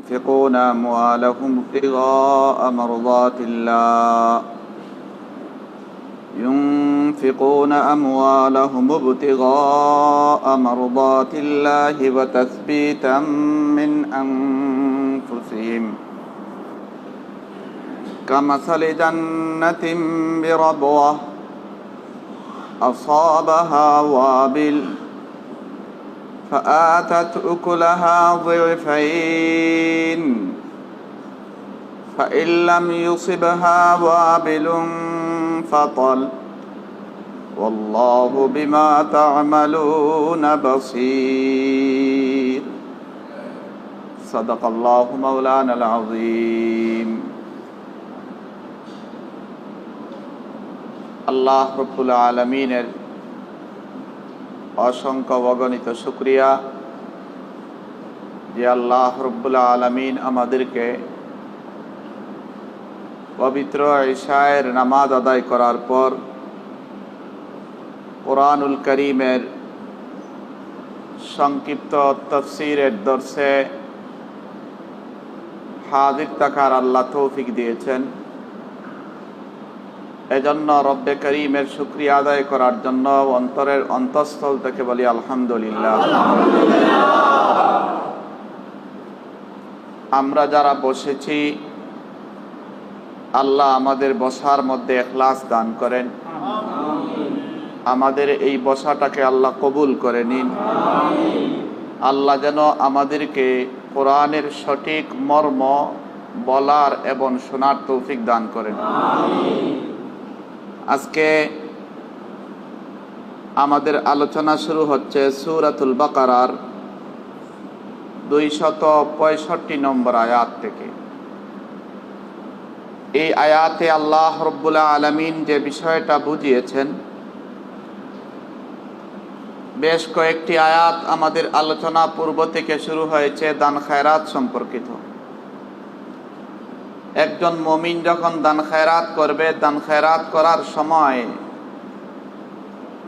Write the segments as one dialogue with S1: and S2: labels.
S1: ينفقون أموالهم ابتغاء مرضات الله ينفقون أموالهم ابتغاء مرضات الله وتثبيتا من أنفسهم كمثل جنة بربوة أصابها وابل فآتت أكلها ضعفين فإن لم يصبها وابل فطل والله بما تعملون بصير صدق الله مولانا العظيم আল্লাহ রব্বুল আলামিনের অসংখ্য অগণিত শুকরিয়া যে আল্লাহ রব্বুল আলামিন আমাদেরকে পবিত্র ইশায়ের নামাজ আদায় করার পর কোরআনুল কারীমের সংক্ষিপ্ত তাফসীরের দর্শে হাজির থাকার আল্লাহ তৌফিক দিয়েছেন। এজন্য রব্বে করিমের শুকরিয়া আদায় করার জন্য অন্তরের অন্তঃস্থল থেকে বলি আলহামদুলিল্লাহ। আমরা যারা বসেছি আল্লাহ আমাদের বসার মধ্যে ইখলাস দান করেন, আমাদের এই বসাটাকে আল্লাহ কবুল করে নিন। আল্লাহ যেন আমাদেরকে কোরআনের সঠিক মর্ম বলার এবং শোনার তৌফিক দান করেন। আজকে আমাদের আলোচনা শুরু হচ্ছে সূরাতুল বাকারার 265 নম্বর আয়াত থেকে। এই আয়াতে আল্লাহ রব্বুল আলামিন যে বিষয়টা বুঝিয়েছেন, বেশ কয়েকটি আয়াত আমাদের আলোচনা পূর্ব থেকে শুরু হয়েছে দান খায়রাত সম্পর্কিত। একজন মুমিন যখন দান খায়রাত করবে, দান খায়রাত করার সময়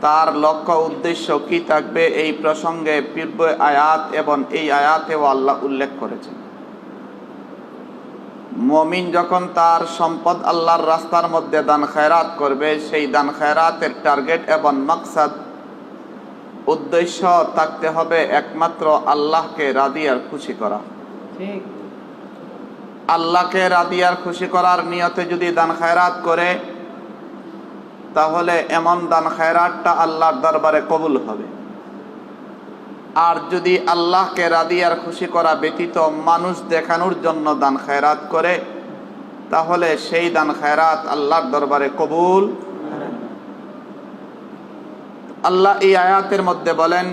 S1: তার লক্ষ্য উদ্দেশ্য কি থাকবে, এই প্রসঙ্গে পূর্ব আয়াত এবং এই আয়াতেও আল্লাহ উল্লেখ করেছেন। মুমিন যখন তার সম্পদ আল্লাহর রাস্তার মধ্যে দান খায়রাত করবে, সেই দান খায়রাতের টার্গেট এবং মাকসাদ উদ্দেশ্য থাকতে হবে একমাত্র আল্লাহকে রাজি আর খুশি করা। ঠিক, আল্লাহকে রাজি আর খুশি করার নিয়তে যদি দান খায়রাত করে, তাহলে এমন দান খায়রাতটা আল্লাহর দরবারে কবুল হবে। আর যদি আল্লাহকে রাজি আর খুশি করা ব্যতীত মানুষ দেখানোর জন্য দান খায়রাত করে, তাহলে সেই দান খায়রাত আল্লাহর দরবারে কবুল। আল্লাহ এই আয়াতের মধ্যে বলেন,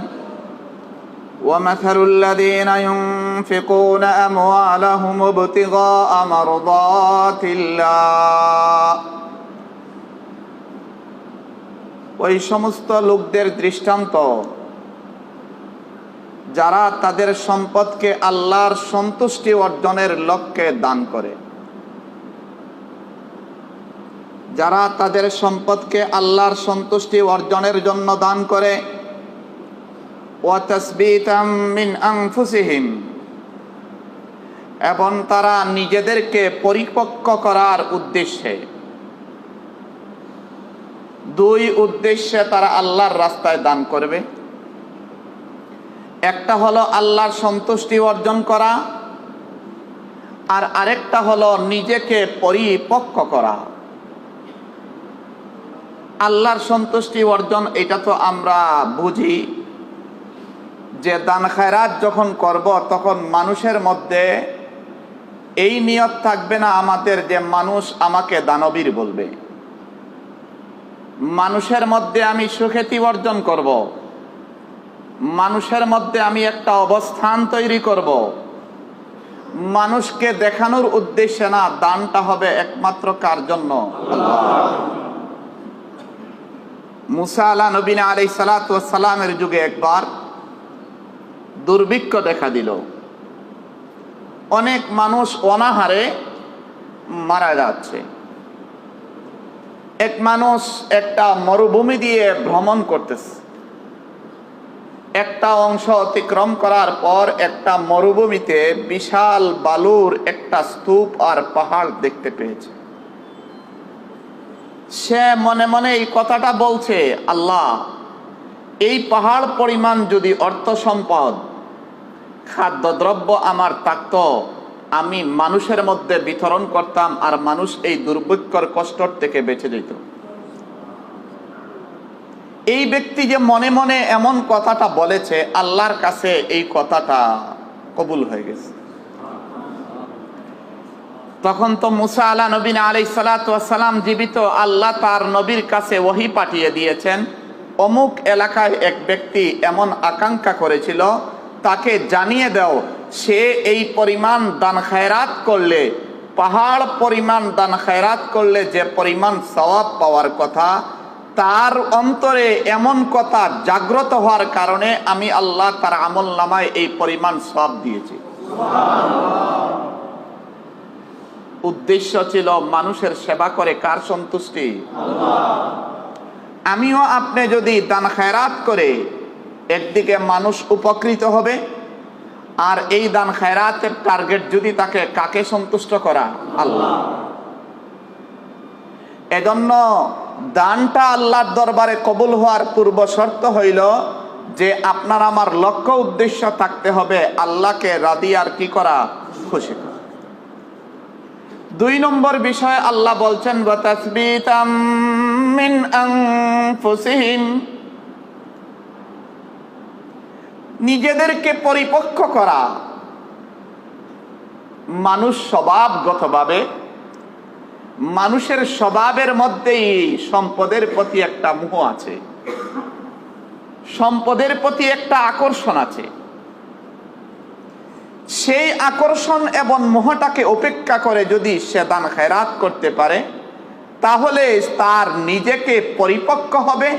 S1: وَمَثَلُ الَّذِينَ يُنْفِقُونَ أَمْوَالَهُمُ ابْتِغَاءَ مَرْضَاتِ اللَّهِ, ওই সমস্ত লোকদের দৃষ্টান্ত যারা তাদের সম্পদকে আল্লাহর সন্তুষ্টি অর্জনের লক্ষ্যে দান করে। যারা তাদের সম্পদকে আল্লাহর সন্তুষ্টি অর্জনের জন্য দান করে, ওয়াতাসবিতাম মিন আনফুসিহিম, এবং তারা নিজেদেরকে পরিপক্ক করার উদ্দেশ্যে, দুই উদ্দেশ্যে তারা আল্লাহর রাস্তায় দান করবে। একটা হলো আল্লাহর সন্তুষ্টি অর্জন করা, আর আরেকটা হলো নিজেকে পরিপক্ক করা। আল্লাহর সন্তুষ্টি অর্জন, এটা তো আমরা বুঝি যে দান খায়রাত যখন করব তখন মানুষের মধ্যে এই নিয়ত থাকবে না আমাদের যে মানুষ আমাকে দানবীর বলবে, মানুষের মধ্যে আমি সুখ্যাতি অর্জন করব, মানুষের মধ্যে আমি একটা অবস্থান তৈরি করব। মানুষকে দেখানোর উদ্দেশ্যে না, দানটা হবে একমাত্র কার জন্য? আল্লাহ। মুসা আলাইহিস সালাতু ওয়াস সালামের যুগে একবার দুর্ভিক্ষ দেখা দিল। অনেক মানুষ অনাহারে মারা যাচ্ছে। এক মানুষ একটা মরুভূমি দিয়ে ভ্রমণ করতেছে। একটা অংশ অতিক্রম করার পর একটা মরুভূমিতে বিশাল বালুর একটা স্তূপ আর পাহাড় দেখতে পেয়েছে। সে মনে মনে এই কথাটা বলছে, আল্লাহ, এই পাহাড় পরিমাণ যদি অর্থ সম্পদ খাদ্যদ্রব্য আমার থাকত, আমি মানুষের মধ্যে বিতরণ করতাম আর মানুষ এই দুর্ভিক্ষর কষ্ট থেকে বেঁচে যেত। এই ব্যক্তি যে মনে মনে এমন কথাটা বলেছে, আল্লাহর কাছে এই কথাটা কবুল হয়ে গেছে। তখন তো মুসা আলা নবী আলাইহিস সালাতু ওয়াস সালাম জীবিত। আল্লাহ তার নবীর কাছে ওহী পাঠিয়ে দিয়েছেন, অমুক এলাকায় এক ব্যক্তি এমন আকাঙ্ক্ষা করেছিল, তাকে জানিয়ে দাও সে এই পরিমাণ দান খায়রাত করলে, পাহাড় পরিমাণ দান খায়রাত করলে যে পরিমাণ সওয়াব পাওয়ার কথা, তার অন্তরে এমন কথা জাগ্রত হওয়ার কারণে আমি আল্লাহ তার আমল নামায় এই পরিমাণ সওয়াব দিয়েছি। উদ্দেশ্য ছিল মানুষের সেবা করে কার সন্তুষ্টি? আমিও আপনি যদি দান খায়রাত করে, একদিকে মানুষ উপকৃত হবে, আর এই দান খায়রাতের টার্গেট যদি তাকে কাকে সন্তুষ্ট করা? আল্লাহ। এজন্য দানটা আল্লাহর দরবারে কবুল হওয়ার পূর্ব শর্ত হইল যে আপনার আমার লক্ষ্য উদ্দেশ্য থাকতে হবে আল্লাহকে রাজি আর কি করা? খুশি করা। 2 নম্বর বিষয় আল্লাহ বলছেন, ওয়া তাসবিতাম মিন আনফুসিহিম, নিজেদেরকে পরিপক্ক করা। মানুষ স্বভাবগতভাবে, মানুষের স্বভাবের মধ্যেই সম্পদের প্রতি একটা মোহ আছে, সম্পদের প্রতি একটা আকর্ষণ আছে। সেই আকর্ষণ এবং মোহটাকে উপেক্ষা করে যদি সে দান খায়রাত করতে পারে, তাহলে তার নিজেকে পরিপক্ক হবে,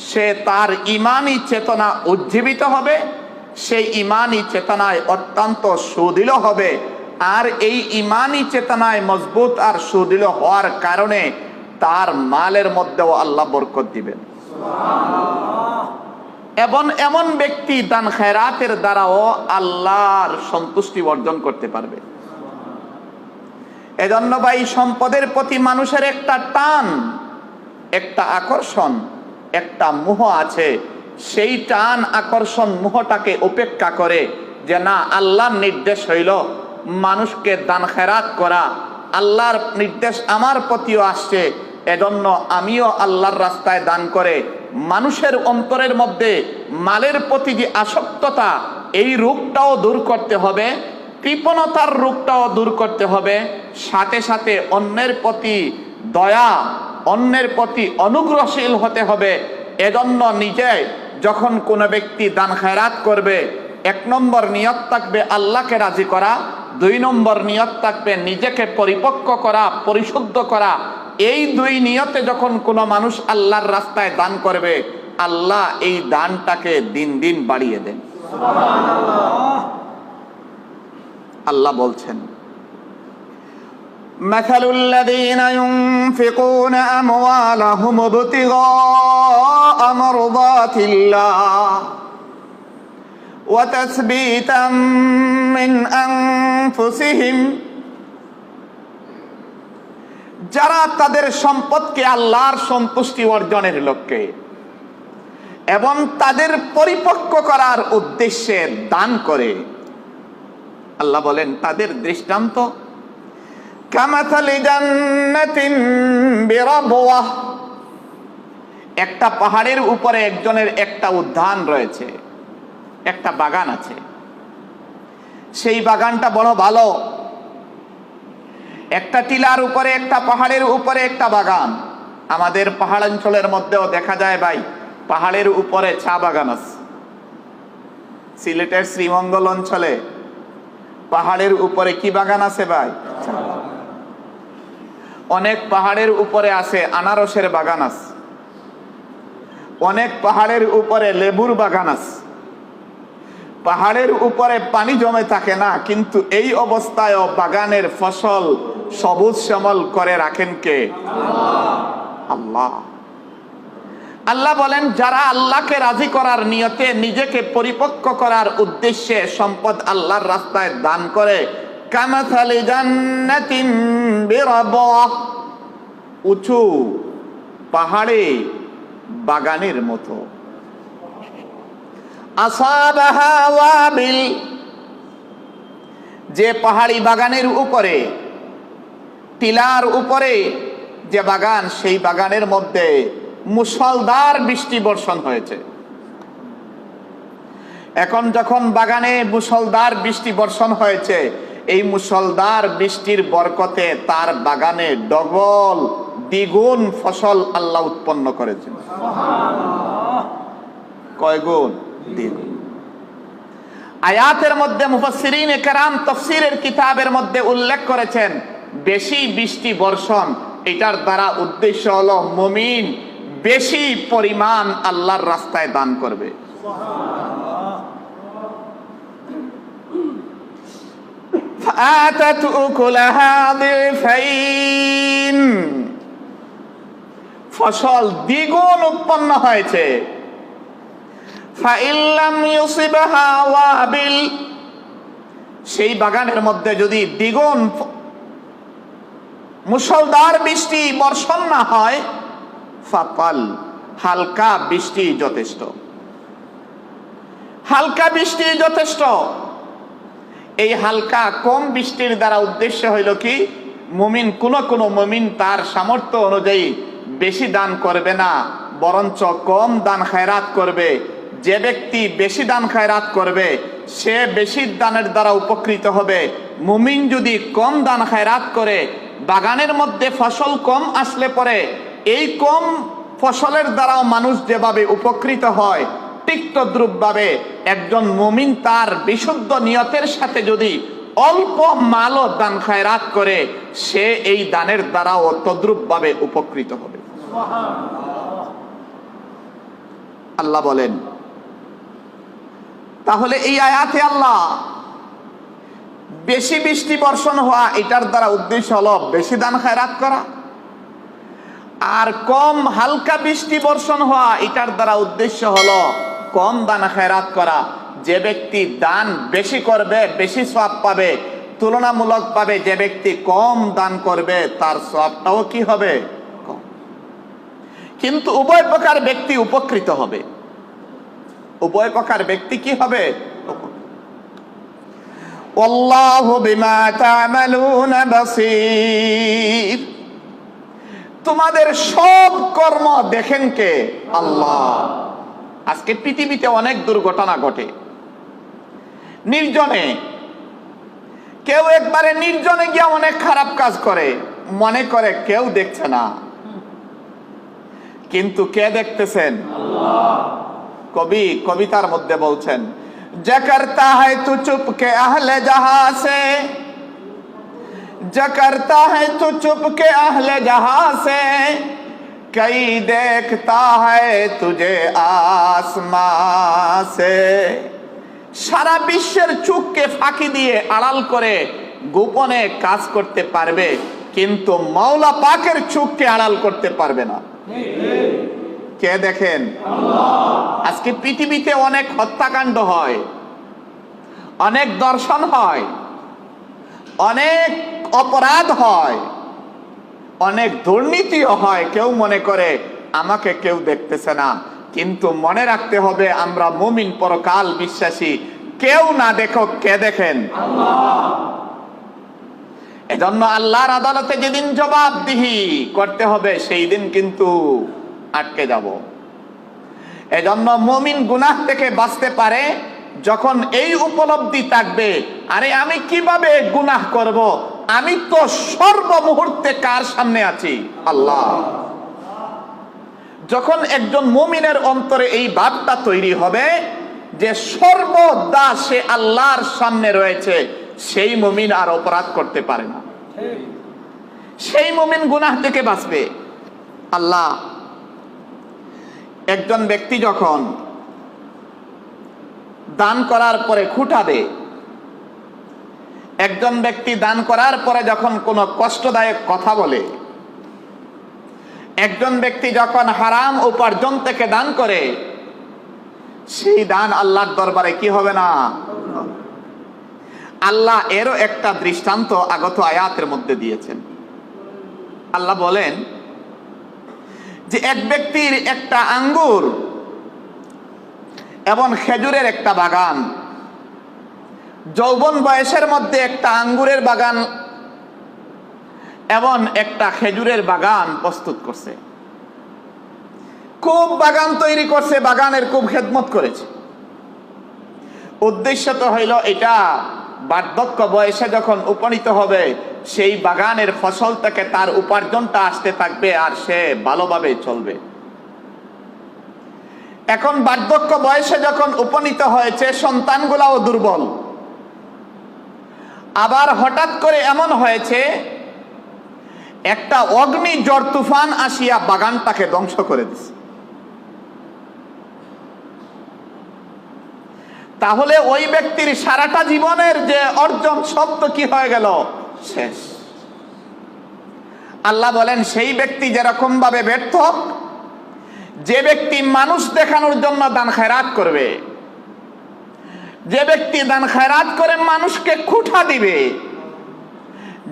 S1: সে তার ঈমানী চেতনা উজ্জীবিত হবে, সেই ঈমানী চেতনায় অত্যন্ত সুদৃঢ় হবে। আর এই ঈমানী চেতনায় মজবুত আর সুদৃঢ় হওয়ার কারণে তার মালের মধ্যেও আল্লাহ বরকত দিবেন। এবং এমন ব্যক্তি দান খায়রাতের দ্বারাও আল্লাহর সন্তুষ্টি অর্জন করতে পারবে। এজন্য ভাই, সম্পদের প্রতি মানুষের একটা টান, একটা আকর্ষণ, একটা মোহ আছে। সেই টান আকর্ষণ মোহটাকে উপেক্ষা করে যে না, আল্লাহর নির্দেশ হইল মানুষকে দান খায়রাত করা, আল্লাহর নির্দেশ আমার প্রতিও আসছে, এজন্য আমিও আল্লাহর রাস্তায় দান করে মানুষের অন্তরের মধ্যে মালের প্রতি যে আসক্ততা, এই রোগটাও দূর করতে হবে, কৃপণতার রোগটাও দূর করতে হবে, সাথে সাথে অন্যের প্রতি দয়া, অন্যের প্রতি অনুগ্রহশীল হতে হবে। এজন্য নিজে যখন কোনো ব্যক্তি দান খায়রাত করবে, 1 নম্বর নিয়ত থাকবে আল্লাহকে রাজি করা, 2 নম্বর নিয়ত থাকবে নিজেকে পরিপক্ক করা, পরিশুদ্ধ করা। এই 2 নিয়তে যখন কোনো মানুষ আল্লাহর রাস্তায় দান করবে, আল্লাহ এই দানটাকে দিন দিন বাড়িয়ে দেন। আল্লাহ বলছেন, মাসালুল লাযীনা ইউনফিকুনা আমওয়ালাহুম ইবতিগাআ মারদাতিল্লাহ ওয়া তাসবীতাম মিন আনফুসিহিম, যারা তাদের সম্পদকে আল্লাহর সন্তুষ্টি অর্জনের লক্ষ্যে এবং তাদের পরিপক্ক করার উদ্দেশ্যে দান করে, আল্লাহ বলেন তাদের দৃষ্টান্ত কামাথালি জান্নাতিন বিরাবওয়াহ, একটা পাহাড়ের উপরে একজনের একটা উদ্যান রয়েছে, একটা বাগান আছে। সেই বাগানটা বড় ভালো, একটা টিলার উপরে, একটা পাহাড়ের উপরে একটা বাগান। আমাদের পাহাড় অঞ্চলের মধ্যেও দেখা যায় ভাই, পাহাড়ের উপরে চা বাগান আছে। সিলেটের শ্রীমঙ্গল অঞ্চলে পাহাড়ের উপরে কি বাগান আছে ভাই? অনেক পাহাড়ের উপরে আছে আনারসের বাগান আছে, অনেক পাহাড়ের উপরে লেবুর বাগান আছে। পাহাড়ের উপরে পানি জমে থাকে না, কিন্তু এই অবস্থায়ও বাগানের ফসল সবুজ শ্যামল করে রাখেন কে? আল্লাহ। আল্লাহ বলেন, যারা আল্লাহকে রাজি করার নিয়তে নিজেকে পরিপক্ক করার উদ্দেশ্যে সম্পদ আল্লাহর রাস্তায় দান করে, কামাসালি জান্নাতিন বিরাবহ, উঁচু পাহাড়ে বাগানের মতো, আসাবাহা ওয়াবিল, যে পাহাড়ি বাগানের উপরে, টিলার উপরে যে বাগান, সেই বাগানের মধ্যে মুষলধার বৃষ্টি বর্ষণ হয়েছে। এখন যখন বাগানে মুষলধার বৃষ্টি বর্ষণ হয়েছে, এই মুষলধার বৃষ্টির বরকতে তার বাগানে ডবল দ্বিগুণ ফসল আল্লাহ উৎপন্ন করেছেন। কয় গুণ? দ্বিগুণ। আয়াতের মধ্যে মুফাসসিরিনে কেরাম তাফসীরের কিতাবের মধ্যে উল্লেখ করেছেন, বেশি বৃষ্টি বর্ষণ, এটার দ্বারা উদ্দেশ্য হলো মুমিন বেশি পরিমাণ আল্লাহর রাস্তায় দান করবে। فآتت أكلها ضعفين, ফসল দ্বিগুণ উৎপন্ন হয়েছে। فإن لم يصبها وابل, সেই বাগানের মধ্যে যদি দ্বিগুণ মুষলধার বৃষ্টি বর্ষণ না হয়, ফাকাল, হালকা বৃষ্টি যথেষ্ট, হালকা বৃষ্টি যথেষ্ট। এই হালকা কম বৃষ্টির দ্বারা উদ্দেশ্য হইল কি, মুমিন কোন মুমিন তার সামর্থ্য অনুযায়ী বেশি দান করবে না, বরঞ্চ কম দান খায়রাত করবে। যে ব্যক্তি বেশি দান খায়রাত করবে সে বেশি দানের দ্বারা উপকৃত হবে। মুমিন যদি কম দান খায়রাত করে, বাগানের মধ্যে ফসল কম আসলে পরে এই কম ফসলের দ্বারাও মানুষ যেভাবে উপকৃত হয়, ঠিক তদ্রূপভাবে একজন মুমিন তার বিশুদ্ধ নিয়তের সাথে যদি অল্প মালও দান খায়রাত করে, সে এই দানের দ্বারাও তদ্রূপভাবে উপকৃত হবে। আল্লাহ বলেন, তাহলে এই আয়াতে আল্লাহ বেশি বৃষ্টি বর্ষণ হওয়া, এটার দ্বারা উদ্দেশ্য হলো বেশি দান খায়রাত করা, আর কম হালকা বৃষ্টি বর্ষণ হওয়া, এটার দ্বারা উদ্দেশ্য হলো কম দান খায়রাত করা। যে ব্যক্তি দান বেশি করবে বেশি সওয়াব পাবে, তুলনামূলক ভাবে যে ব্যক্তি কম দান করবে তার সওয়াবটাও কি হবে? কম। কিন্তু উভয় প্রকার ব্যক্তি উপকৃত হবে, উভয় প্রকার ব্যক্তি কি হবে? আল্লাহু বিমা তা'মালুনা বাসীর, তোমাদের সব কর্ম দেখেন কে? আল্লাহ। আজকে পৃথিবীতে অনেক দুর্ঘটনা ঘটে নির্জনে, কেউ একবারে নির্জনে গিয়ে অনেক খারাপ কাজ করে, মনে করে কেউ দেখছে না, কিন্তু কে দেখতেছেন? আল্লাহ। কবি কবিতার মধ্যে বলছেন, जो करता है तू चुप के अहले जहां से, जो करता है तू चुप के अहले जहां से, कई देखता है तुझे आसमां से। সারা বিশ্বের চোখকে ফাঁকি দিয়ে আড়াল করে গোপনে কাজ করতে পারবে, কিন্তু মাওলা পাকের চোখকে আড়াল করতে পারবে না। কে দেখেন? আল্লাহ। আজকে পৃথিবীতে অনেক হত্যাকাণ্ড হয়, অনেক দর্শন হয়, অনেক অপরাধ হয়, অনেক দুর্নীতিও হয়। কেউ মনে করে আমাকে কেউ দেখতেছে না, কিন্তু মনে রাখতে হবে আমরা মুমিন পরকাল বিশ্বাসী, কেউ না দেখো কে দেখেন? আল্লাহ। এজন্য আল্লাহর আদালতে যেদিন জবাবদিহি করতে হবে সেই দিন কিন্তু আটকে যাব। এজন্য মুমিন গুনাহ থেকে বাঁচতে পারে যখন এই উপলব্ধি থাকবে, আরে আমি কিভাবে গুনাহ করব, আমি তো সর্বমুহূর্তে কার সামনে আছি? আল্লাহ। যখন একজন মুমিনের অন্তরে এই ভাবটা তৈরি হবে যে সর্বদা সে আল্লাহর সামনে রয়েছে, সেই মুমিন আর অপরাধ করতে পারে না, সেই মুমিন গুনাহ থেকে বাঁচবে। আল্লাহ, একজন ব্যক্তি যখন দান করার পরে খুঁটাবে, একজন ব্যক্তি দান করার পরে যখন কোনো কষ্টদায়ক কথা বলে, একজন ব্যক্তি যখন হারাম উপার্জন থেকে দান করে, সেই দান আল্লাহর দরবারে কি হবে না? আল্লাহ এরও একটা দৃষ্টান্ত আগত আয়াতের মধ্যে দিয়েছেন। আল্লাহ বলেন যে এক ব্যক্তির একটা আঙ্গুর এবং খেজুরের একটা বাগান, যৌবন বয়সের মধ্যে একটা আঙ্গুরের বাগান এবং একটা খেজুরের বাগান প্রস্তুত করছে। খুব বাগান তৈরি করছে, বাগানের খুব খেদমত করেছে। উদ্দেশ্য তো হইল এটা বার্ধক্য বয়সে যখন উপনীত হবে, সেই বাগানের ফসল থেকে তার উপার্জনটা আসতে থাকবে আর সে ভালোভাবে চলবে। এখন বার্ধক্য বয়সে যখন উপনীত হয়েছে, সন্তানগুলাও দুর্বল। আবার হঠাৎ করে এমন হয়েছে, একটা অগ্নি ঝড় তুফান আসিয়া বাগানটাকে ধ্বংস করে দিছে। তাহলে ওই ব্যক্তির সারাটা জীবনের যে অর্জন সব তো কি হয়ে গেল? শেষ। আল্লাহ বলেন সেই ব্যক্তি যেরকম ভাবে ব্যর্থ, যে ব্যক্তি মানুষ দেখানোর জন্য দান খেরাত করবে, যে ব্যক্তি দান খেরাত করে মানুষকে খুঁটা দিবে,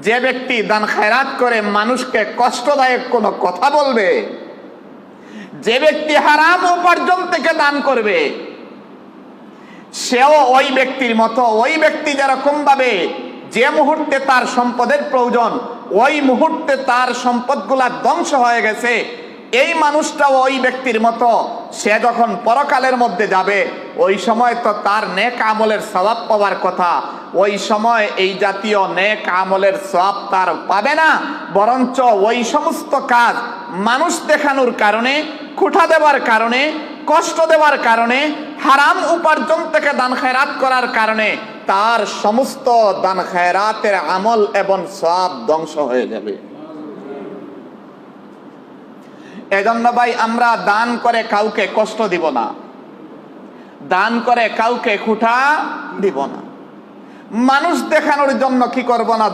S1: যে ব্যক্তি দান খেরাত করে মানুষকে কষ্টদায়ক কোনো কথা বলবে, যে ব্যক্তি হারাম উপার্জন থেকে দান করবে, সেও ওই ব্যক্তির মতো। ওই ব্যক্তি যেরকম ভাবে যে মুহূর্তে তার সম্পদের প্রয়োজন, ওই মুহূর্তে তার সম্পদগুলা ধ্বংস হয়ে গেছে, এই মানুষটাও ওই ব্যক্তির মতো। সে যখন পরকালের মধ্যে যাবে, ওই সময় তো তার নেক আমলের সওয়াব পাওয়ার কথা, ওই সময় এই জাতীয় নেক আমলের সওয়াব তার পাবে না, বরঞ্চ ওই সমস্ত কাজ মানুষ দেখানোর কারণে, খুঁটা দেওয়ার কারণে, কষ্ট দেওয়ার কারণে, হারাম উপার্জন থেকে দান খেরাত করার কারণে তার সমস্ত দান খেরাতের আমল এবং সওয়াব ধ্বংস হয়ে যাবে। এজন্য ভাই, আমরা দান করে কাউকে কষ্ট দিব না, দান করে কাউকে খুঁটা দিব না, মানুষ দেখানোর জন্য কি করব না,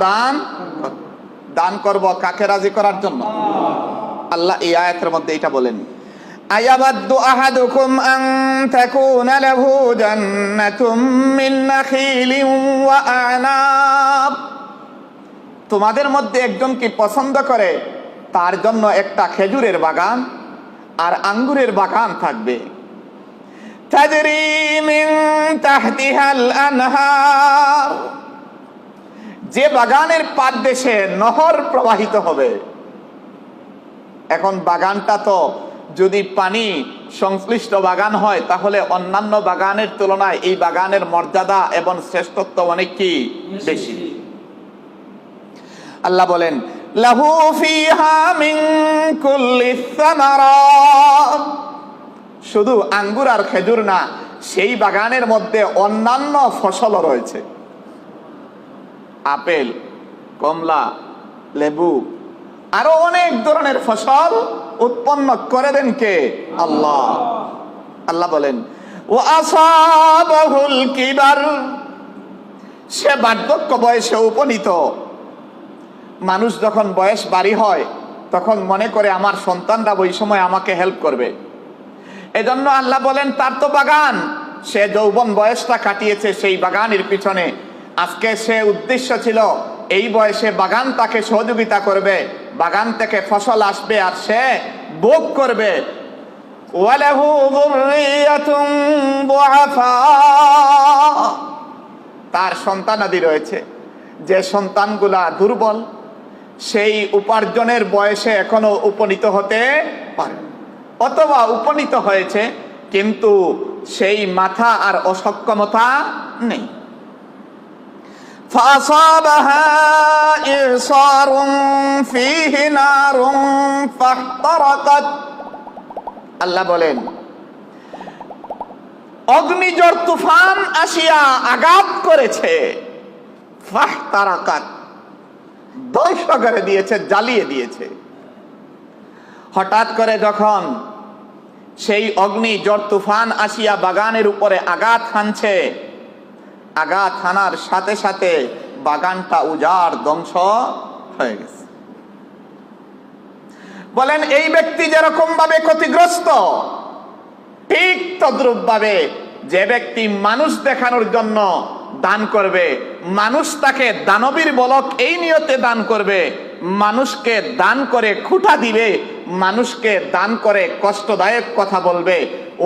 S1: দান করব কাকে রাজি করার জন্য? আল্লাহ এই আয়াতের মধ্যে এটা বলেন, আয়াবাদু আহাদুকুম আন তাকুনা লাহু জান্নাতুম মিন নাখিলিন ওয়া আনাব। তোমাদের মধ্যে একজন কি পছন্দ করে তার জন্য একটা খেজুরের বাগান আর আঙ্গুরের বাগান থাকবে? তাজরি মিন তাহতিহাল আনহার, যে বাগানের পাদদেশে নহর প্রবাহিত হবে। এখন বাগানটা তো যদি পানি সংশ্লিষ্ট বাগান হয়, তাহলে অন্যান্য বাগানের তুলনায় এই বাগানের মর্যাদা এবং শ্রেষ্ঠত্ব অনেক কি বেশি। আল্লাহ বলেন, লাহু ফিহা মিন কুল্লি সামারাত, শুধু আঙ্গুর আর খেজুর না, সেই বাগানের মধ্যে অন্যান্য ফসলও রয়েছে। আপেল, কমলা, লেবু, আরো অনেক ধরনের ফসল উৎপন্ন করে দেন কে? আল্লাহ। আল্লাহ বলেন, ওয়া আসাবাহুল কিবার, সে বার্ধক্য বয়সে উপনীত। মানুষ যখন বয়স বাড়ি হয়, তখন মনে করে আমার সন্তানরা ওই সময় আমাকে হেল্প করবে। এজন্য আল্লাহ বলেন, তার তো বাগান, সে যৌবন বয়সটা কাটিয়েছে সেই বাগানের পিছনে। আজকে সে উদ্দেশ্য ছিল এই বয়সে বাগান তাকে সহযোগিতা করবে, বাগান থেকে ফসল আসবে আর সে ভোগ করবে। ওয়ালাহু যুররিয়াতুন দুআফা, তার সন্তানাদি রয়েছে, যে সন্তানগুলা দুর্বল, সেই উপার্জনের বয়সে এখনো উপনীত হতে পারে, অথবা উপনীত হয়েছে কিন্তু সেই মাথা আর অসক্ষমতা নেই। فأصابها إعصار فيه نار فاحترقت, আল্লাহ বলেন, অগ্নিঝড় তুফান আসিয়া আঘাত করেছে, ফাহতারাকাত, ধ্বংস করে দিয়েছে, জ্বালিয়ে দিয়েছে। হঠাৎ করে যখন সেই অগ্নিঝড় তুফান আসিয়া বাগানের উপরে আঘাত হানছে, আঘাত হানার সাথে সাথে বাগানটা উজাড় ধ্বংস হয়ে গেছে। বলেন এই ব্যক্তি যেরকম ভাবে ক্ষতিগ্রস্ত, ঠিক তদ্রূপ ভাবে যে ব্যক্তি মানুষ দেখানোর জন্য দান করবে, মানুষ তাকে দানবীর বলক এই নিয়তে দান করবে, মানুষকে দান করে খুঁটা দিবে, মানুষকে দান করে কষ্টদায়ক কথা বলবে,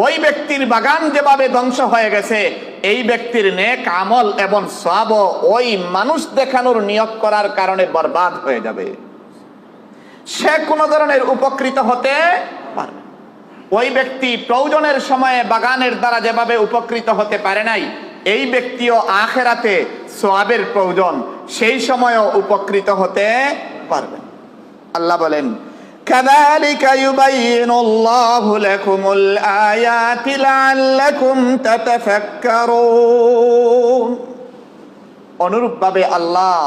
S1: ওই ব্যক্তির বাগান যেভাবে ধ্বংস হয়ে গেছে, এই ব্যক্তির নেক আমল এবং সওয়াবও ওই মানুষ দেখানোর নিয়ত করার কারণে বরবাদ হয়ে যাবে। সে কোনো ধরনের উপকৃত হতে পারবে। ওই ব্যক্তি প্রয়োজনের সময়ে বাগানের দ্বারা যেভাবে উপকৃত হতে পারে নাই, এই ব্যক্তিও আখিরাতে সওয়াবের প্রয়োজন, সেই সময়ও উপকৃত হতে পারবে। আল্লাহ বলেন, কাযালিকা ইউবাইয়িনুল্লাহু লাকুমুল আয়াতি লাআল্লাকুম তাতাফাক্কারুন। অনুরূপভাবে আল্লাহ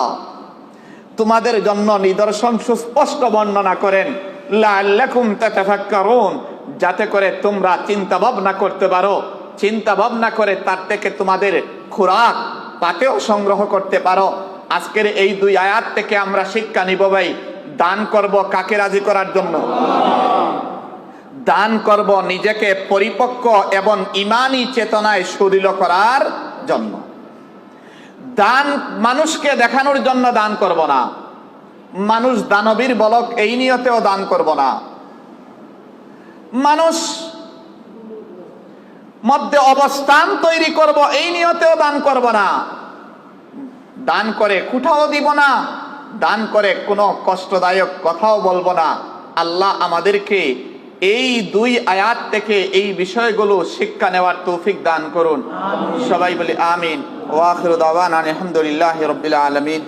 S1: তোমাদের জন্য নিদর্শন সুস্পষ্ট বর্ণনা করেন, লাআল্লাকুম তাতাফাক্কারুন, যাতে করে তোমরা চিন্তা ভাবনা করতে পারো, চিন্তা ভাবনা করে তার থেকে তোমাদের খোরাক পাতেও সংগ্রহ করতে পারো। আজকের এই দুই আয়াত থেকে আমরা শিক্ষা নিব ভাই, দান করব কাকে রাজি করার জন্য? দান করব নিজেকে পরিপক্ক এবং ঈমানী চেতনায় সুদৃঢ় করার জন্য। দান মানুষকে দেখানোর জন্য দান করব না, মানুষ দানবীর বলক এই নিয়তেও দান করব না, মানুষ মধ্যে অবস্থান তৈরি করব এই নিয়তেও দান করব না, দান করে কুঠাও দিব না, দান করে কোনো কষ্টদায়ক কথাও বলবো না। আল্লাহ আমাদেরকে এই দুই আয়াত থেকে এই বিষয়গুলো শিক্ষা নেওয়ার তৌফিক দান করুন। সবাই বলি আমিন। ওয়া আখিরু দাওয়ানা আলহামদুলিল্লাহি রাব্বিল আলামিন।